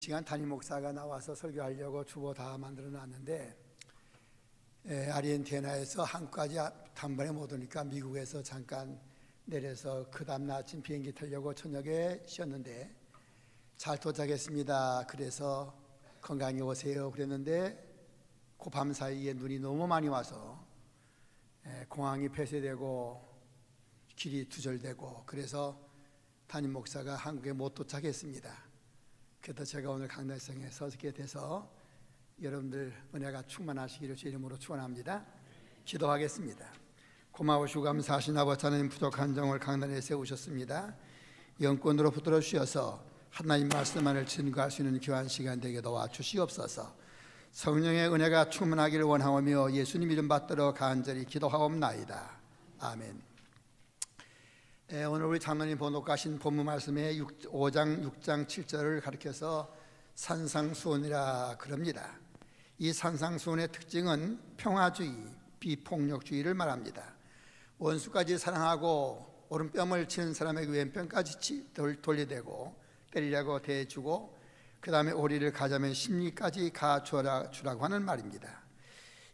시간 담임 목사가 나와서 설교하려고 주보 다 만들어 놨는데 아르헨티나에서 한국까지 단번에 못 오니까 미국에서 잠깐 내려서 그 다음날 아침 비행기 타려고 저녁에 쉬었는데 잘 도착했습니다. 그래서 건강히 오세요 그랬는데 그 밤 사이에 눈이 너무 많이 와서 공항이 폐쇄되고 길이 두절되고 그래서 담임 목사가 한국에 못 도착했습니다. 그래서 제가 오늘 강달성에 서게 돼서 여러분들 은혜가 충만하시기를 주 이름으로 축원합니다. 기도하겠습니다. 고마우시고 감사하신 아버지 하나님, 부족한 정을 강단에 세우셨습니다. 영권으로 붙들어 주셔서 하나님 말씀만을 증거할 수 있는 귀한 시간 되게 도와주시옵소서. 성령의 은혜가 충만하기를 원하오며 예수님 이름 받들어 간절히 기도하옵나이다. 아멘. 오늘 우리 장로님 번독하신 본문 말씀에 5장 6장 7절을 가리켜서 산상수훈이라 그럽니다. 이 산상수훈의 특징은 평화주의, 비폭력주의를 말합니다. 원수까지 사랑하고 오른뺨을 치는 사람에게 왼편까지 돌려대고 때리려고 대해주고 그 다음에 오리를 가자면 심리까지 가주라고 하는 말입니다.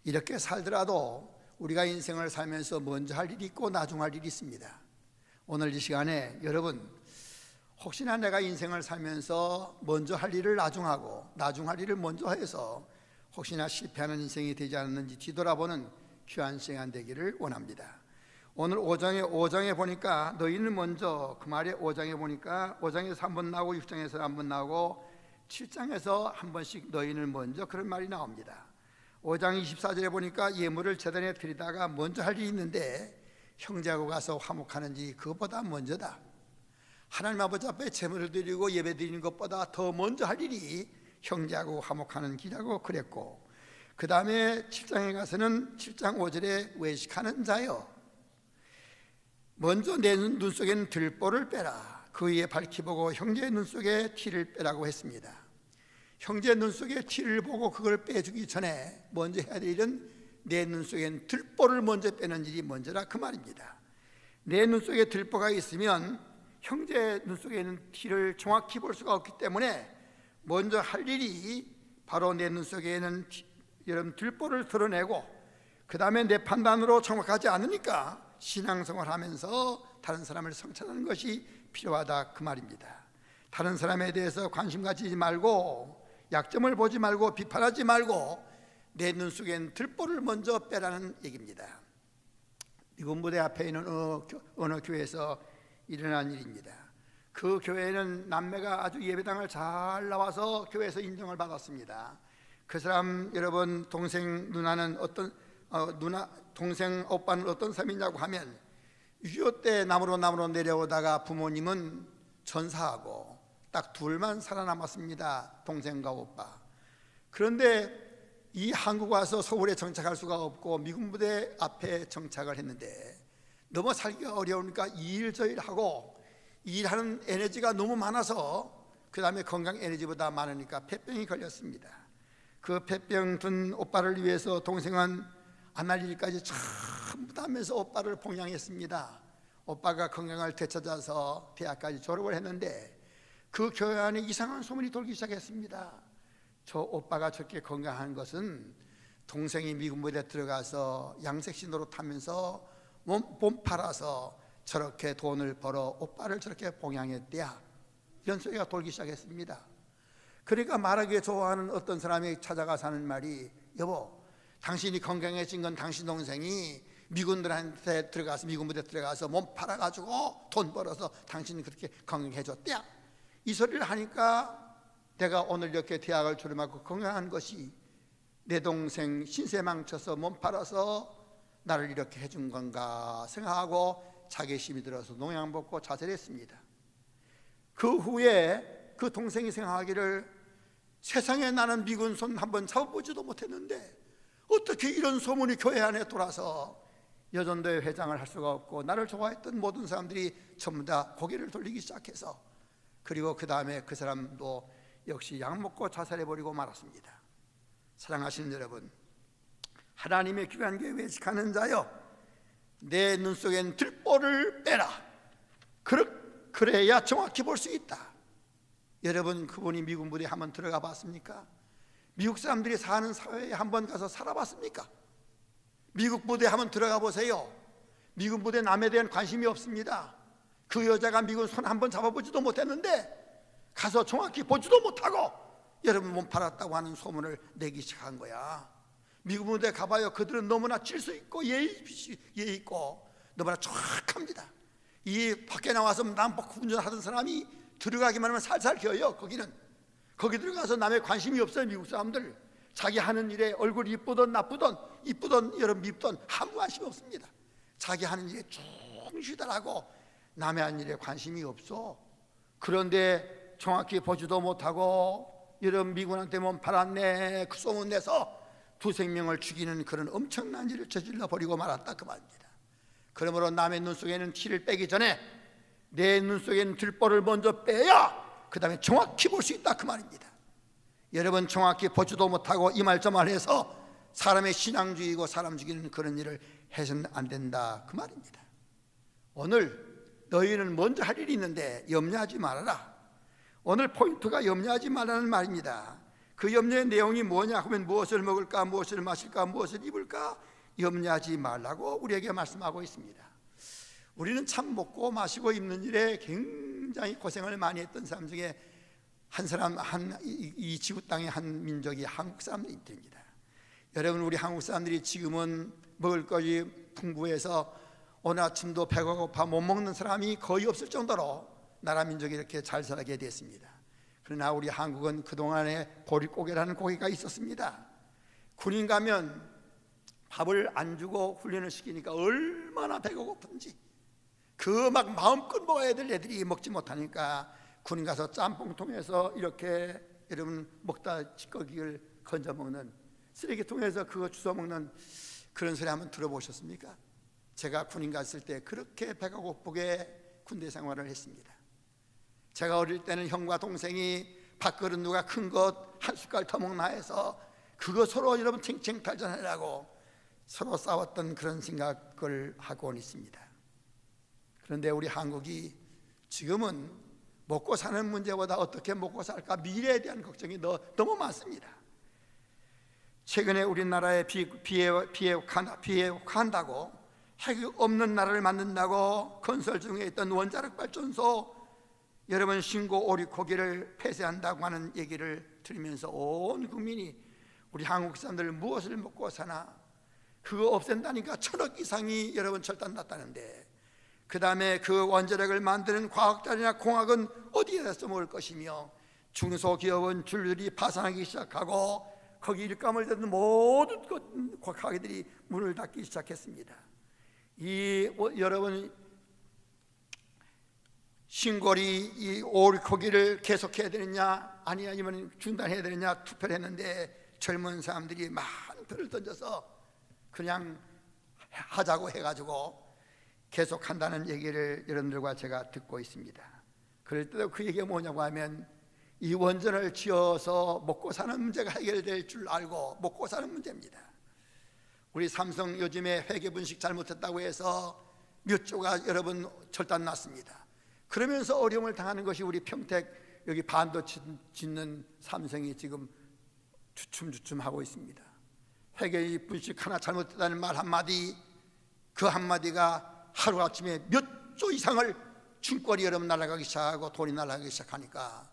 이렇게 살더라도 우리가 인생을 살면서 먼저 할 일이 있고 나중 할 일이 있습니다. 오늘 이 시간에 여러분, 혹시나 내가 인생을 살면서 먼저 할 일을 나중하고 나중 할 일을 먼저 해서 혹시나 실패하는 인생이 되지 않았는지 뒤돌아보는 귀한 시간 되기를 원합니다. 오늘 5장에 보니까 너희는 먼저, 그 말에 5장에 보니까 5장에서 한 번 나오고 6장에서 한 번 나오고 7장에서 한 번씩 너희는 먼저, 그런 말이 나옵니다. 5장 24절에 보니까 예물을 제단에 드리다가 먼저 할 일이 있는데 형제하고 가서 화목하는지 그것보다 먼저다. 하나님 아버지 앞에 제물을 드리고 예배 드리는 것보다 더 먼저 할 일이 형제하고 화목하는 길이라고 그랬고, 그 다음에 7장에 가서는 7장 5절에 외식하는 자여, 먼저 내 눈 속에는 들보를 빼라. 그 위에 밝히 보고 형제의 눈 속에 티를 빼라고 했습니다. 형제의 눈 속에 티를 보고 그걸 빼주기 전에 먼저 해야 될 일은 내 눈 속엔 들보를 먼저 빼는 일이 먼저라, 그 말입니다. 내 눈 속에 들보가 있으면 형제의 눈 속에 있는 티를 정확히 볼 수가 없기 때문에 먼저 할 일이 바로 내 눈 속에 있는 여러분 들보를 드러내고, 그 다음에 내 판단으로 정확하지 않으니까 신앙생활을 하면서 다른 사람을 성찰하는 것이 필요하다, 그 말입니다. 다른 사람에 대해서 관심 가지지 말고, 약점을 보지 말고, 비판하지 말고 내 눈 속엔 들보를 먼저 빼라는 얘기입니다. 미군 부대 앞에 있는 어느 교회에서 일어난 일입니다. 그 교회는 남매가 아주 예배당을 잘 나와서 교회에서 인정을 받았습니다. 그 사람 여러분 동생 누나는 동생 오빠는 어떤 사람이냐고 하면 6.25 때 나무로 내려오다가 부모님은 전사하고 딱 둘만 살아남았습니다. 동생과 오빠. 그런데 이 한국 와서 서울에 정착할 수가 없고 미군 부대 앞에 정착을 했는데 너무 살기가 어려우니까 이 일 저 일 하고, 일하는 에너지가 너무 많아서 그 다음에 건강 에너지보다 많으니까 폐병이 걸렸습니다. 그 폐병 든 오빠를 위해서 동생은 안 할 일까지 전부 다 하면서 오빠를 봉양했습니다. 오빠가 건강을 되찾아서 대학까지 졸업을 했는데 그 교회 안에 이상한 소문이 돌기 시작했습니다. 저 오빠가 저렇게 건강한 것은 동생이 미군 부대에 들어가서 양색시 노릇하면서 몸 팔아서 저렇게 돈을 벌어 오빠를 저렇게 봉양했대야, 이런 소리가 돌기 시작했습니다. 그러니까 말하기에 좋아하는 어떤 사람이 찾아가서 하는 말이, 여보, 당신이 건강해진 건 당신 동생이 미군들한테 들어가서 미군 부대 들어가서 몸 팔아가지고 돈 벌어서 당신이 그렇게 건강해졌대야. 이 소리를 하니까 내가 오늘 이렇게 대학을 졸업하고 건강한 것이 내 동생 신세 망쳐서 몸 팔아서 나를 이렇게 해준 건가 생각하고 자괴심이 들어서 농양 벗고 자살했습니다. 그 후에 그 동생이 생각하기를, 세상에 나는 미군 손 한번 잡아보지도 못했는데 어떻게 이런 소문이 교회 안에 돌아서 여전도회 회장을 할 수가 없고 나를 좋아했던 모든 사람들이 전부 다 고개를 돌리기 시작해서, 그리고 그 다음에 그 사람도 역시 약 먹고 자살해버리고 말았습니다. 사랑하시는 여러분, 하나님의 귀한 교회 외식하는 자여, 내 눈 속엔 들보를 빼라. 그래야 정확히 볼 수 있다. 여러분, 그분이 미국 부대에 한번 들어가 봤습니까? 미국 사람들이 사는 사회에 한번 가서 살아봤습니까? 미국 부대에 한번 들어가 보세요. 미국 부대 남에 대한 관심이 없습니다. 그 여자가 미군 손 한번 잡아보지도 못했는데 가서 정확히 보지도 못하고 여러분 몸 팔았다고 하는 소문을 내기 시작한 거야. 미국 부대 가봐요. 그들은 너무나 질서 있고 예의 있고 너무나 정확합니다. 이 밖에 나와서 남북 운전하던 사람이 들어가기만 하면 살살 겨요. 거기 들어가서 남의 관심이 없어요. 미국 사람들 자기 하는 일에 얼굴이 이쁘든 나쁘든 이쁘든 여러분 밉든 아무 관심이 없습니다. 자기 하는 일에 충실하고 남의 하는 일에 관심이 없어. 그런데 정확히 보지도 못하고 여러분 미군한테 몸 팔았네 그 소문 내서 두세 명을 죽이는 그런 엄청난 일을 저질러 버리고 말았다 그 말입니다. 그러므로 남의 눈 속에는 티를 빼기 전에 내 눈 속에는 들보를 먼저 빼야 그 다음에 정확히 볼 수 있다 그 말입니다. 여러분 정확히 보지도 못하고 이 말 저 말 해서 사람의 신앙 죽이고 사람 죽이는 그런 일을 해서는 안 된다 그 말입니다. 오늘 너희는 먼저 할 일이 있는데 염려하지 말아라. 오늘 포인트가 염려하지 말라는 말입니다. 그 염려의 내용이 뭐냐 하면 무엇을 먹을까 무엇을 마실까 무엇을 입을까 염려하지 말라고 우리에게 말씀하고 있습니다. 우리는 참 먹고 마시고 입는 일에 굉장히 고생을 많이 했던 사람 중에 한 사람, 이 지구 땅의 한 민족이 한국 사람들입니다. 여러분 우리 한국 사람들이 지금은 먹을 것이 풍부해서 오늘 아침도 배가 고파 못 먹는 사람이 거의 없을 정도로 나라 민족이 이렇게 잘 살게 됐습니다. 그러나 우리 한국은 그동안에 보릿고개라는 고개가 있었습니다. 군인 가면 밥을 안 주고 훈련을 시키니까 얼마나 배가 고픈지 그 막 마음껏 먹어야 될 애들이 먹지 못하니까 군인 가서 짬뽕통에서 이렇게 여러분 먹다 찌꺼기를 건져 먹는 쓰레기통에서 그거 주워 먹는 그런 소리 한번 들어보셨습니까? 제가 군인 갔을 때 그렇게 배가 고프게 군대 생활을 했습니다. 제가 어릴 때는 형과 동생이 밥그릇 누가 큰 것 한 숟갈 더 먹나 해서 그거 서로 여러분 쟁탈전하려고 서로 싸웠던 그런 생각을 하고는 있습니다. 그런데 우리 한국이 지금은 먹고 사는 문제보다 어떻게 먹고 살까 미래에 대한 걱정이 너무 많습니다. 최근에 우리나라에 비핵화한다고 핵이 없는 나라를 만든다고 건설 중에 있던 원자력 발전소 여러분 신고 오리코기를 폐쇄한다고 하는 얘기를 들으면서 온 국민이 우리 한국 사람들 무엇을 먹고 사나 그거 없앤다니까 1,000억 이상이 여러분 절단났다는데 그 다음에 그 원자력을 만드는 과학자나 공학은 어디에다 써먹을 것이며 중소기업은 줄줄이 파산하기 시작하고 거기 일감을 대는 모든 가게들이 문을 닫기 시작했습니다. 여러분 신고리 이 오리코기를 계속해야 되느냐 아니면 중단해야 되느냐 투표를 했는데 젊은 사람들이 많은 표를 던져서 그냥 하자고 해가지고 계속한다는 얘기를 여러분들과 제가 듣고 있습니다. 그럴 때도 그 얘기가 뭐냐고 하면 이 원전을 지어서 먹고 사는 문제가 해결될 줄 알고 먹고 사는 문제입니다. 우리 삼성 요즘에 회계 분식 잘못했다고 해서 몇 조가 여러분 절단났습니다. 그러면서 어려움을 당하는 것이 우리 평택 여기 반도 짓는 삼성이 지금 주춤주춤 하고 있습니다. 회계 분식 하나 잘못했다는 말 한마디 그 한마디가 하루아침에 몇 조 이상을 층권이 여러분 날아가기 시작하고 돈이 날아가기 시작하니까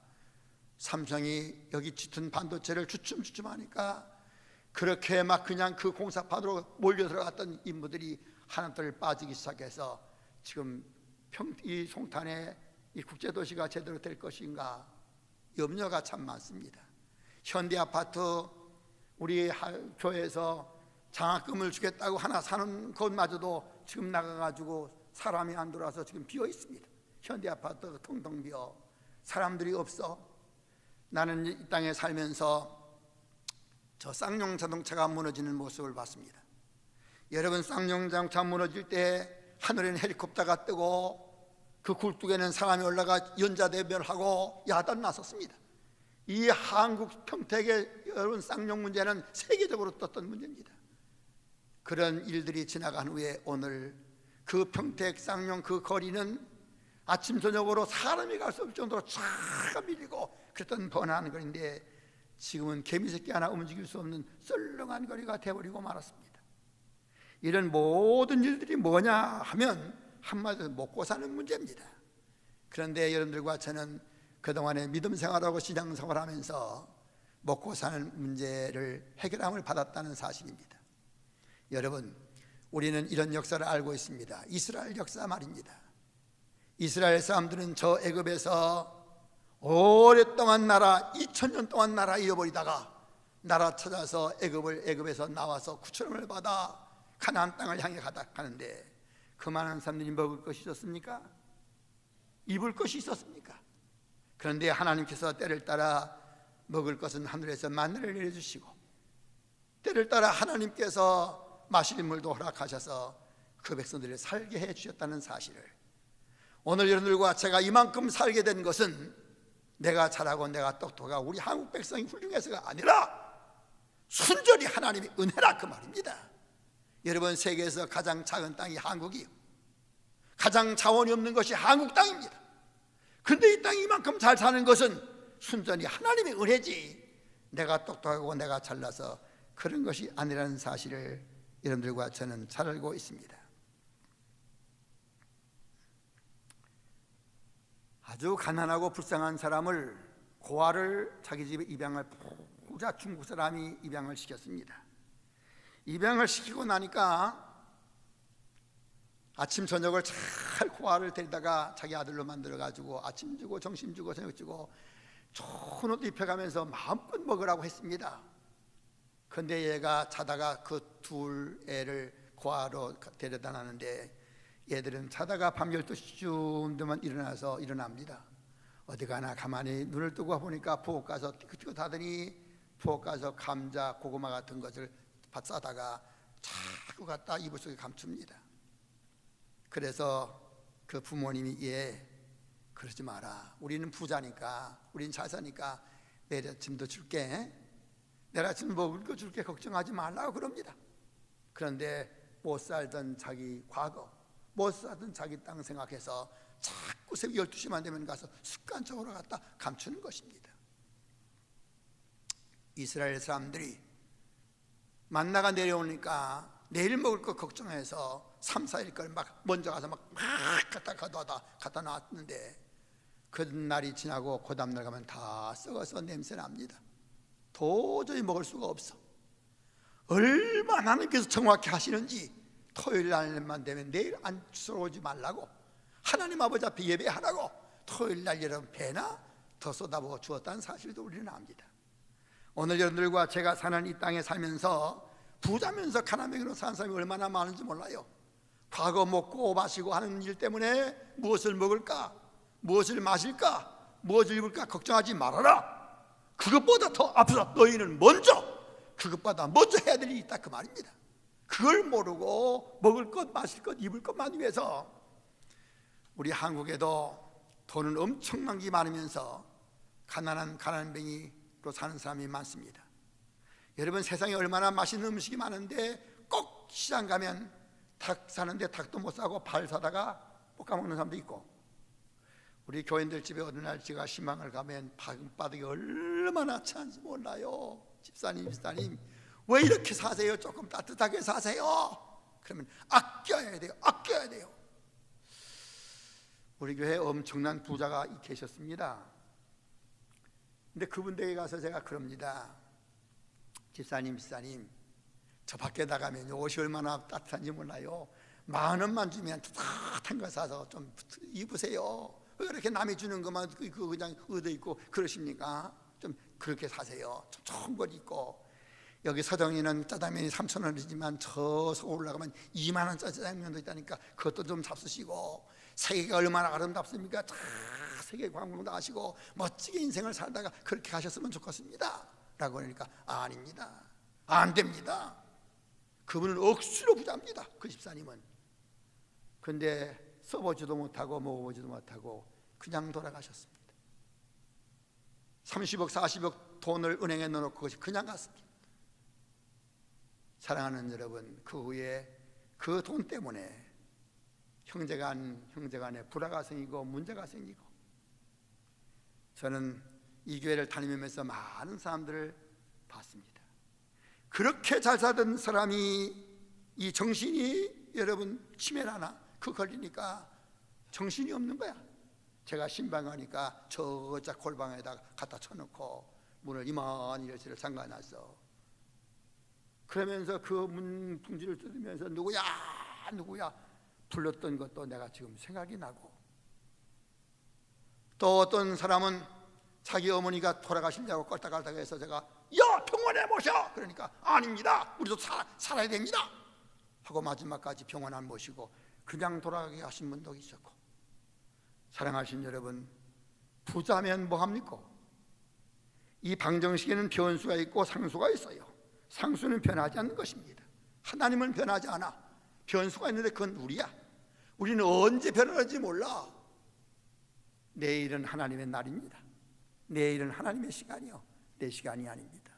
삼성이 여기 짙은 반도체를 주춤주춤 하니까 그렇게 막 그냥 그 공사판으로 몰려 들어갔던 인부들이 하나둘 빠지기 시작해서 지금 이 송탄에 이 국제도시가 제대로 될 것인가 염려가 참 많습니다. 현대아파트 우리 교회에서 장학금을 주겠다고 하나 사는 곳마저도 지금 나가가지고 사람이 안 들어와서 지금 비어 있습니다. 현대아파트가 텅텅 비어 사람들이 없어. 나는 이 땅에 살면서 저 쌍용 자동차가 무너지는 모습을 봤습니다. 여러분 쌍용 자동차 무너질 때 하늘에는 헬리콥터가 뜨고 그 굴뚝에는 사람이 올라가 연자대별하고 야단 났었습니다. 이 한국 평택의 여러분 쌍용 문제는 세계적으로 떴던 문제입니다. 그런 일들이 지나간 후에 오늘 그 평택 쌍용 그 거리는 아침 저녁으로 사람이 갈 수 없을 정도로 차가 밀리고 그랬던 번화한 거리인데 지금은 개미새끼 하나 움직일 수 없는 썰렁한 거리가 되어버리고 말았습니다. 이런 모든 일들이 뭐냐 하면 한마디로 먹고 사는 문제입니다. 그런데 여러분들과 저는 그동안에 믿음 생활하고 신앙 생활하면서 먹고 사는 문제를 해결함을 받았다는 사실입니다. 여러분, 우리는 이런 역사를 알고 있습니다. 이스라엘 역사 말입니다. 이스라엘 사람들은 저 애굽에서 오랫동안 2000년 동안 나라 잃어버리다가 나라 찾아서 애굽에서 나와서 구출함을 받아 가나안 땅을 향해 가는데 그 많은 사람들이 먹을 것이 있었습니까? 입을 것이 있었습니까? 그런데 하나님께서 때를 따라 먹을 것은 하늘에서 만나를 내려주시고 때를 따라 하나님께서 마실 물도 허락하셔서 그 백성들을 살게 해주셨다는 사실을, 오늘 여러분들과 제가 이만큼 살게 된 것은 내가 잘하고 내가 똑똑하고 우리 한국 백성이 훌륭해서가 아니라 순전히 하나님의 은혜라 그 말입니다. 여러분, 세계에서 가장 작은 땅이 한국이요, 가장 자원이 없는 것이 한국 땅입니다. 그런데 이 땅이 이만큼 잘 사는 것은 순전히 하나님의 은혜지 내가 똑똑하고 내가 잘나서 그런 것이 아니라는 사실을 여러분들과 저는 잘 알고 있습니다. 아주 가난하고 불쌍한 사람을, 고아를 자기 집에 입양을 부자 중국 사람이 입양을 시켰습니다. 입양을 시키고 나니까 아침 저녁을 잘 고아를 데리다가 자기 아들로 만들어가지고 아침 주고 점심 주고 저녁 주고 좋은 옷 입혀가면서 마음껏 먹으라고 했습니다. 그런데 얘가 자다가 그 둘 애를 고아로 데려다 놨는데 얘들은 자다가 밤 12시쯤 되면 일어납니다. 어디 가나 가만히 눈을 뜨고 보니까 부엌 가서 띠긋띠긋 하더니 부엌 가서 감자, 고구마 같은 것을 싸다가 자꾸 갖다 이불 속에 감춥니다. 그래서 그 부모님이 그러지 마라, 우리는 부자니까, 우리는 잘 사니까 내일 아침도 줄게, 내일 아침 먹을 거 줄게, 걱정하지 말라고 그럽니다. 그런데 못 살던 자기 과거, 못 살던 자기 땅 생각해서 자꾸 새벽 12시만 되면 가서 습관적으로 갖다 감추는 것입니다. 이스라엘 사람들이 만나가 내려오니까 내일 먹을 거 걱정해서 3, 4일 걸 막 먼저 가서 막 갖다 놨는데 그 날이 지나고 그 다음날 가면 다 썩어서 냄새 납니다. 도저히 먹을 수가 없어. 얼마나 하나님께서 정확히 하시는지 토요일 날만 되면 내일 안쓰러우지 말라고, 하나님 아버지 앞에 예배하라고 토요일 날 여러분 배나 더 쏟아부어 주었다는 사실도 우리는 압니다. 오늘 여러분들과 제가 사는 이 땅에 살면서 부자면서 가난뱅이로 사는 사람이 얼마나 많은지 몰라요. 과거 먹고 마시고 하는 일 때문에 무엇을 먹을까, 무엇을 마실까, 무엇을 입을까 걱정하지 말아라. 그것보다 더 앞서서 너희는 그것보다 먼저 해야 될 일이 있다 그 말입니다. 그걸 모르고 먹을 것, 마실 것, 입을 것만 위해서 우리 한국에도 돈은 엄청난 게 많으면서 가난한 가난뱅이로 사는 사람이 많습니다. 여러분, 세상에 얼마나 맛있는 음식이 많은데 꼭 시장 가면 닭 사는데 닭도 못 사고 발 사다가 볶아 먹는 사람도 있고, 우리 교인들 집에 어느 날 제가 신방을 가면 바닥이 얼마나 찬지 몰라요. 집사님 왜 이렇게 사세요? 조금 따뜻하게 사세요. 그러면 아껴야 돼요. 우리 교회에 엄청난 부자가 계셨습니다. 근데 그분 댁에 가서 제가 그럽니다. 집사님 저 밖에 나가면 옷이 얼마나 따뜻한지 몰라요. 10,000원만 주면 따뜻한 거 사서 좀 입으세요. 왜 그렇게 남이 주는 것만 그냥 얻어 입고 그러십니까? 좀 그렇게 사세요. 좀 좋은 걸 입고. 여기 서정리는 짜장면이 3,000원이지만 저 서울 올라가면 20,000원 짜장면도 있다니까 그것도 좀 잡수시고, 세계가 얼마나 아름답습니까? 다 세계 관광도 하시고 멋지게 인생을 살다가 그렇게 가셨으면 좋겠습니다 라고 하니까 아닙니다, 안 됩니다. 그분은 억수로 부자입니다, 그 집사님은. 그런데 써보지도 못하고 먹어보지도 못하고 그냥 돌아가셨습니다. 30억 40억 돈을 은행에 넣어놓고 그것이 그냥 갔습니다. 사랑하는 여러분, 그 후에 그 돈 때문에 형제간에 불화가 생기고 문제가 생기고, 저는 이 교회를 다니면서 많은 사람들을 봤습니다. 그렇게 잘 살던 사람이 이 정신이 여러분 치매라나 그 걸리니까 정신이 없는 거야. 제가 신방 가니까 저자 골방에다 갖다 쳐놓고 문을 이만히 열쇠를 잠가놨어. 그러면서 그 문풍지를 뜯으면서 누구야 누구야 불렀던 것도 내가 지금 생각이 나고, 또 어떤 사람은 자기 어머니가 돌아가시려고 껄딱껄딱 해서 제가 야 병원에 모셔 그러니까 아닙니다 우리도 살아야 됩니다 하고 마지막까지 병원 안 모시고 그냥 돌아가게 하신 분도 있었고, 사랑하신 여러분, 부자면 뭐합니까? 이 방정식에는 변수가 있고 상수가 있어요. 상수는 변하지 않는 것입니다. 하나님은 변하지 않아. 변수가 있는데 그건 우리야. 우리는 언제 변하는지 몰라. 내일은 하나님의 날입니다. 내일은 하나님의 시간이요, 내 시간이 아닙니다.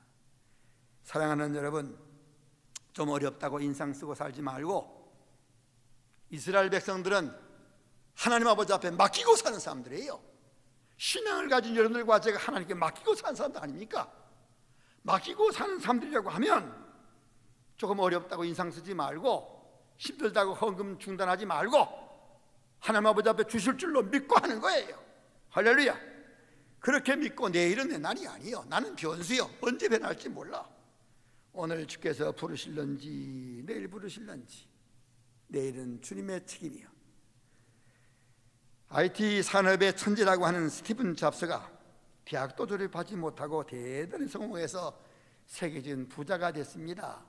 사랑하는 여러분, 좀 어렵다고 인상 쓰고 살지 말고, 이스라엘 백성들은 하나님 아버지 앞에 맡기고 사는 사람들이에요. 신앙을 가진 여러분들과 제가 하나님께 맡기고 사는 사람들 아닙니까? 맡기고 사는 사람들이라고 하면 조금 어렵다고 인상 쓰지 말고, 힘들다고 헌금 중단하지 말고 하나님 아버지 앞에 주실 줄로 믿고 하는 거예요. 할렐루야. 그렇게 믿고 내일은 내 날이 아니요, 나는 변수요, 언제 변할지 몰라. 오늘 주께서 부르실런지 내일 부르실런지, 내일은 주님의 책임이요. IT 산업의 천재라고 하는 스티븐 잡스가 대학도 졸업하지 못하고 대단히 성공해서 세계적인 부자가 됐습니다.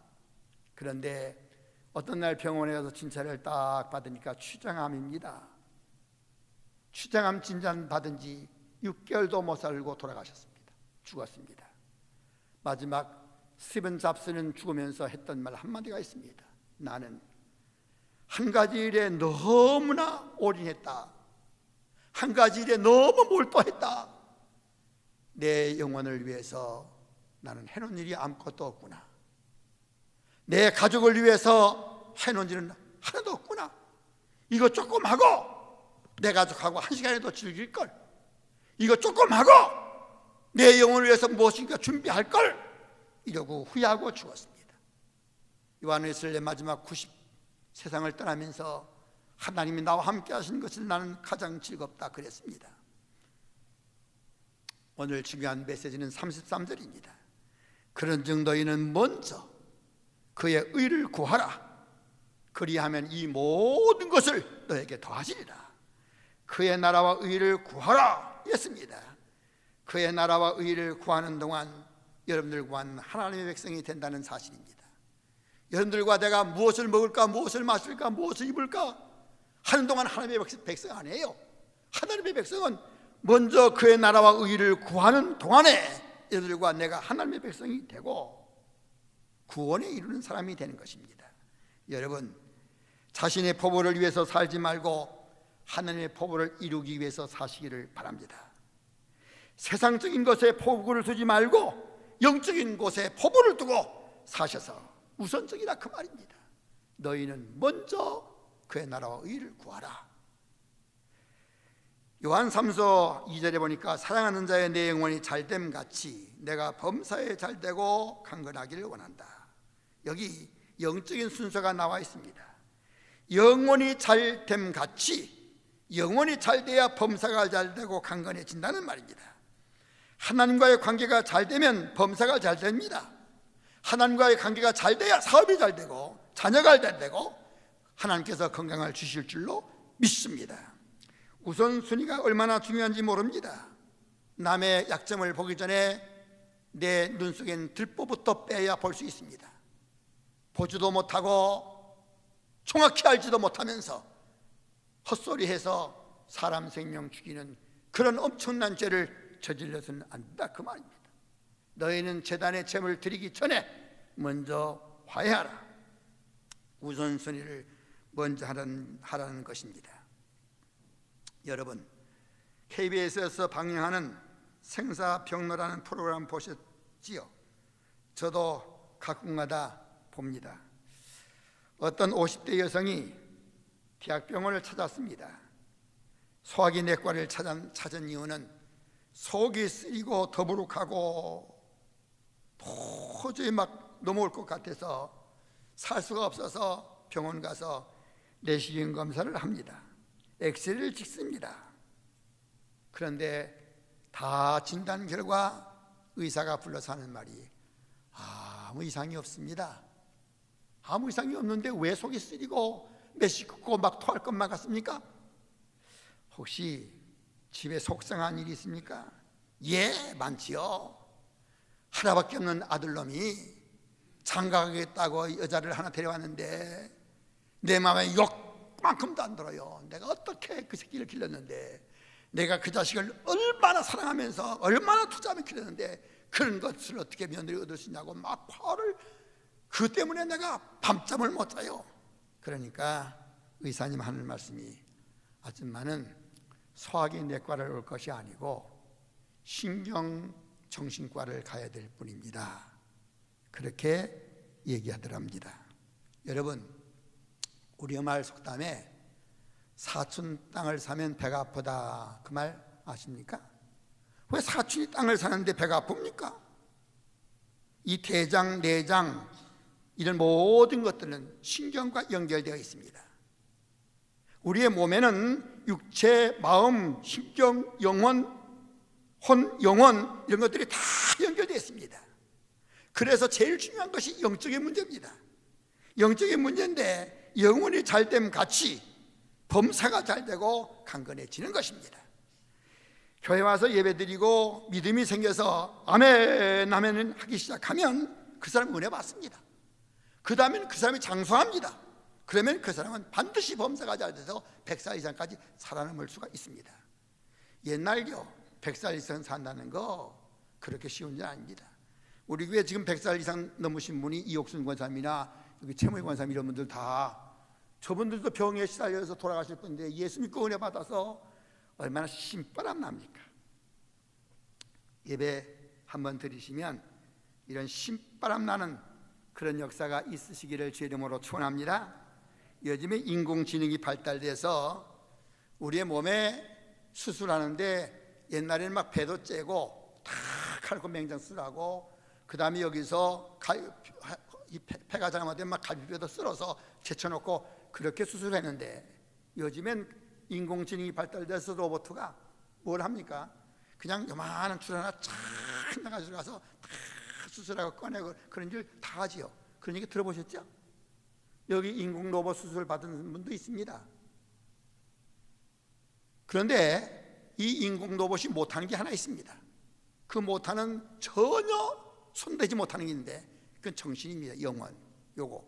그런데 어떤 날 병원에 가서 진찰을 딱 받으니까 췌장암입니다. 췌장암 진단 받은 지 6개월도 못 살고 돌아가셨습니다. 죽었습니다. 마지막 스티븐 잡스는 죽으면서 했던 말 한마디가 있습니다. 나는 한 가지 일에 너무나 올인했다. 한 가지 일에 너무 몰두했다. 내 영혼을 위해서 나는 해놓은 일이 아무것도 없구나. 내 가족을 위해서 해놓은 일은 하나도 없구나. 이거 조금 하고 내 가족하고 한 시간에도 즐길걸. 이거 조금 하고 내 영혼을 위해서 무엇인가 준비할걸. 이러고 후회하고 죽었습니다. 요한일서의 마지막 세상을 떠나면서 하나님이 나와 함께 하신 것을 나는 가장 즐겁다 그랬습니다. 오늘 중요한 메시지는 33절입니다. 그런즉 너희는 먼저 그의 의를 구하라. 그리하면 이 모든 것을 너에게 더하시리라. 그의 나라와 의를 구하라 했습니다. 그의 나라와 의를 구하는 동안 여러분들과는 하나님의 백성이 된다는 사실입니다. 여러분들과 내가 무엇을 먹을까, 무엇을 마실까, 무엇을 입을까 하는 동안 하나님의 백성 아니에요. 하나님의 백성은 먼저 그의 나라와 의를 구하는 동안에 여러분들과 내가 하나님의 백성이 되고 구원에 이루는 사람이 되는 것입니다. 여러분, 자신의 포부를 위해서 살지 말고 하나님의 포부를 이루기 위해서 사시기를 바랍니다. 세상적인 것에 포부를 두지 말고 영적인 곳에 포부를 두고 사셔서 우선적이라 그 말입니다. 너희는 먼저 그의 나라와 의를 구하라. 요한 3서 2절에 보니까 사랑하는 자의 내 영혼이 잘됨 같이 내가 범사에 잘되고 강건하기를 원한다. 여기 영적인 순서가 나와 있습니다. 영혼이 잘됨 같이, 영혼이 잘돼야 범사가 잘되고 강건해진다는 말입니다. 하나님과의 관계가 잘되면 범사가 잘됩니다. 하나님과의 관계가 잘돼야 사업이 잘되고 자녀가 잘되고 하나님께서 건강을 주실 줄로 믿습니다. 우선순위가 얼마나 중요한지 모릅니다. 남의 약점을 보기 전에 내 눈 속엔 들보부터 빼야 볼 수 있습니다. 보지도 못하고 정확히 알지도 못하면서 헛소리해서 사람 생명 죽이는 그런 엄청난 죄를 저질러서는 안 된다 그 말입니다. 너희는 제단에 제물을 드리기 전에 먼저 화해하라. 우선순위를 먼저 하라는 것입니다. 여러분, KBS에서 방영하는 생사병로라는 프로그램 보셨지요? 저도 가끔가다 봅니다. 어떤 50대 여성이 대학병원을 찾았습니다. 소화기 내과를 찾은 이유는 속이 쓰리고 더부룩하고 도저히 막 넘어올 것 같아서 살 수가 없어서 병원 가서 내시경 검사를 합니다. 엑스레이를 찍습니다. 그런데 다 진단 결과 의사가 불러서 하는 말이 아무 이상이 없습니다. 아무 이상이 없는데 왜 속이 쓰리고 메시 긋고 막 토할 것만 같습니까? 혹시 집에 속상한 일이 있습니까? 예, 많지요. 하나밖에 없는 아들놈이 장가가겠다고 여자를 하나 데려왔는데 내 마음에 욕만큼도 안 들어요. 내가 어떻게 그 새끼를 길렀는데, 내가 그 자식을 얼마나 사랑하면서 얼마나 투자하며 길렀는데 그런 것을 어떻게 며느리 얻을 수 있냐고 막 화를, 그 때문에 내가 밤잠을 못 자요. 그러니까 의사님 하는 말씀이, 아줌마는 소화기 내과를 올 것이 아니고 신경정신과를 가야 될 뿐입니다. 그렇게 얘기하더랍니다. 여러분, 우리 말 속담에 사촌 땅을 사면 배가 아프다, 그 말 아십니까? 왜 사촌이 땅을 사는데 배가 아픕니까? 이 대장, 내장 이런 모든 것들은 신경과 연결되어 있습니다. 우리의 몸에는 육체, 마음, 신경, 영혼, 혼, 영혼 이런 것들이 다 연결되어 있습니다. 그래서 제일 중요한 것이 영적인 문제입니다. 영적인 문제인데 영혼이 잘 되면 같이 범사가 잘 되고 강건해지는 것입니다. 교회 와서 예배드리고 믿음이 생겨서 아멘 아멘 하기 시작하면 그 사람 은혜 받습니다. 그 다음에는 그 사람이 장수합니다. 그러면 그 사람은 반드시 범사가 잘 돼서 100살 이상까지 살아남을 수가 있습니다. 옛날요 100살 이상 산다는 거 그렇게 쉬운 일 아닙니다. 우리 교회 지금 100살 이상 넘으신 분이 이옥순 권사님이나 여기 최무희 권사님 이런 분들 다, 저분들도 병에 시달려서 돌아가실 분인데 예수 믿고 은혜 받아서 얼마나 신바람 납니까? 예배 한번 드리시면 이런 신바람 나는 그런 역사가 있으시기를 주의 이름으로 축원합니다. 요즘에 인공지능이 발달돼서 우리의 몸에 수술하는데 옛날에는 막 배도 째고 다 칼고 맹장 수술하고 그 다음에 여기서 이 폐가 잘못되면 막 갈비뼈도 쓸어서 제쳐놓고 그렇게 수술했는데, 요즘엔 인공지능이 발달돼서 로봇가 뭘 합니까? 그냥 요만한 줄 하나 쫙 나가지고 가서 다 수술하고 꺼내고 그런 일 다 하지요. 그런 얘기 들어보셨죠? 여기 인공 로봇 수술 받은 분도 있습니다. 그런데 이 인공 로봇이 못하는 게 하나 있습니다. 그 못하는, 전혀 손대지 못하는 게 있는데 그건 정신입니다. 영혼. 요거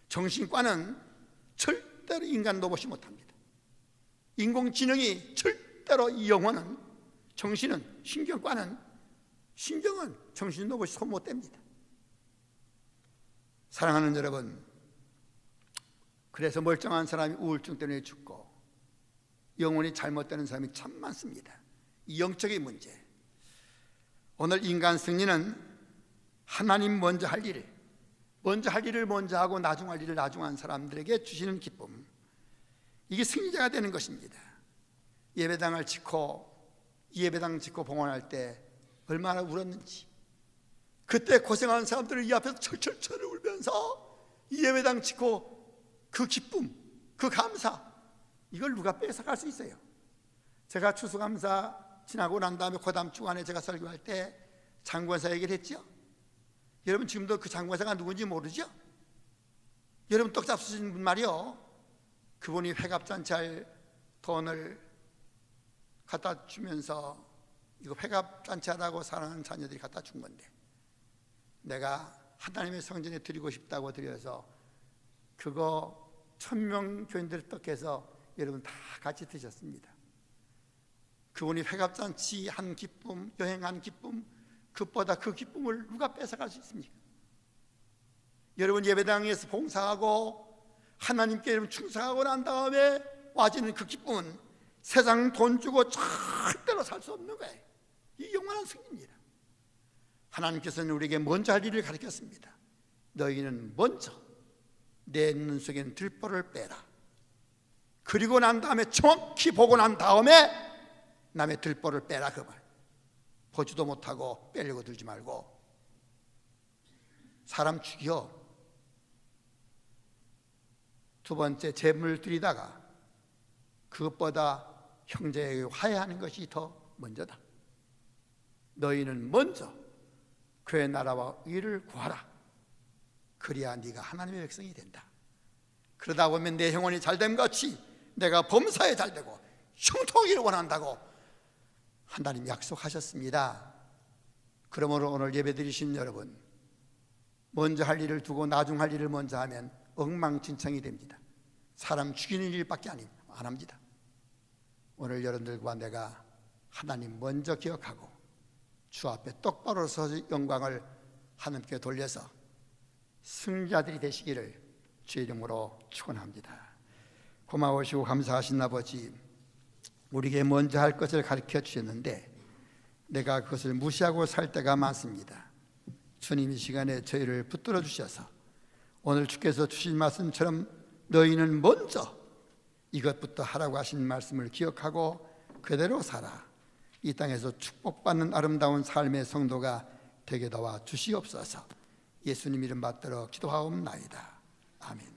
정신과는 절대로 인간 로봇이 못합니다. 인공지능이 절대로, 이 영혼은, 정신은, 신경과는, 신경은 정신 로봇이 손 못 댑니다. 사랑하는 여러분, 그래서 멀쩡한 사람이 우울증 때문에 죽고 영혼이 잘못되는 사람이 참 많습니다. 이 영적인 문제. 오늘 인간 승리는 하나님 먼저 할 일을 먼저 하고 나중 할 일을 나중 한 사람들에게 주시는 기쁨, 이게 승리자가 되는 것입니다. 예배당을 짓고 예배당 짓고 봉헌할 때 얼마나 울었는지, 그때 고생하는 사람들을 이 앞에서 철철철 울면서 이 예배당 짓고 그 기쁨, 그 감사, 이걸 누가 뺏어갈 수 있어요? 제가 추수감사 지나고 난 다음에 그 다음 주간에 제가 설교할 때 장관사 얘기를 했죠. 여러분 지금도 그 장관사가 누군지 모르죠? 여러분 떡 잡수신 분 말이요, 그분이 회갑잔치할 돈을 갖다 주면서 이거 회갑잔치하라고 사랑하는 자녀들이 갖다 준 건데, 내가 하나님의 성전에 드리고 싶다고 드려서 그거 1000명 교인들 떡해서 여러분 다 같이 드셨습니다. 그분이 회갑잔치 한 기쁨, 여행한 기쁨, 그보다 그 기쁨을 누가 뺏어갈 수 있습니까? 여러분 예배당에서 봉사하고 하나님께 여러분 충성하고 난 다음에 와지는 그 기쁨은 세상 돈 주고 절대로 살 수 없는 거예요. 이 영원한 승리입니다. 하나님께서는 우리에게 먼저 할 일을 가르쳤습니다. 너희는 먼저 내 눈 속에는 들보를 빼라. 그리고 난 다음에 정확히 보고 난 다음에 남의 들보를 빼라, 그 말. 보지도 못하고 빼려고 들지 말고 사람 죽여. 두 번째, 재물을 드리다가 그것보다 형제에게 화해하는 것이 더 먼저다. 너희는 먼저 그의 나라와 의를 구하라. 그래야 네가 하나님의 백성이 된다. 그러다 보면 내 영혼이 잘됨 같이 내가 범사에 잘되고 형통하기를 원한다고 하나님 약속하셨습니다. 그러므로 오늘 예배드리신 여러분, 먼저 할 일을 두고 나중 할 일을 먼저 하면 엉망진창이 됩니다. 사람 죽이는 일밖에 안 합니다. 오늘 여러분들과 내가 하나님 먼저 기억하고 주 앞에 똑바로 서서 영광을 하나님께 돌려서 승자들이 되시기를 주의 이름으로 축원합니다. 고마우시고 감사하신 아버지, 우리에게 먼저 할 것을 가르쳐 주셨는데 내가 그것을 무시하고 살 때가 많습니다. 주님, 이 시간에 저희를 붙들어 주셔서 오늘 주께서 주신 말씀처럼 너희는 먼저 이것부터 하라고 하신 말씀을 기억하고 그대로 살아 이 땅에서 축복받는 아름다운 삶의 성도가 되게 도와 주시옵소서. 예수님 이름 받들어 기도하옵나이다. 아멘.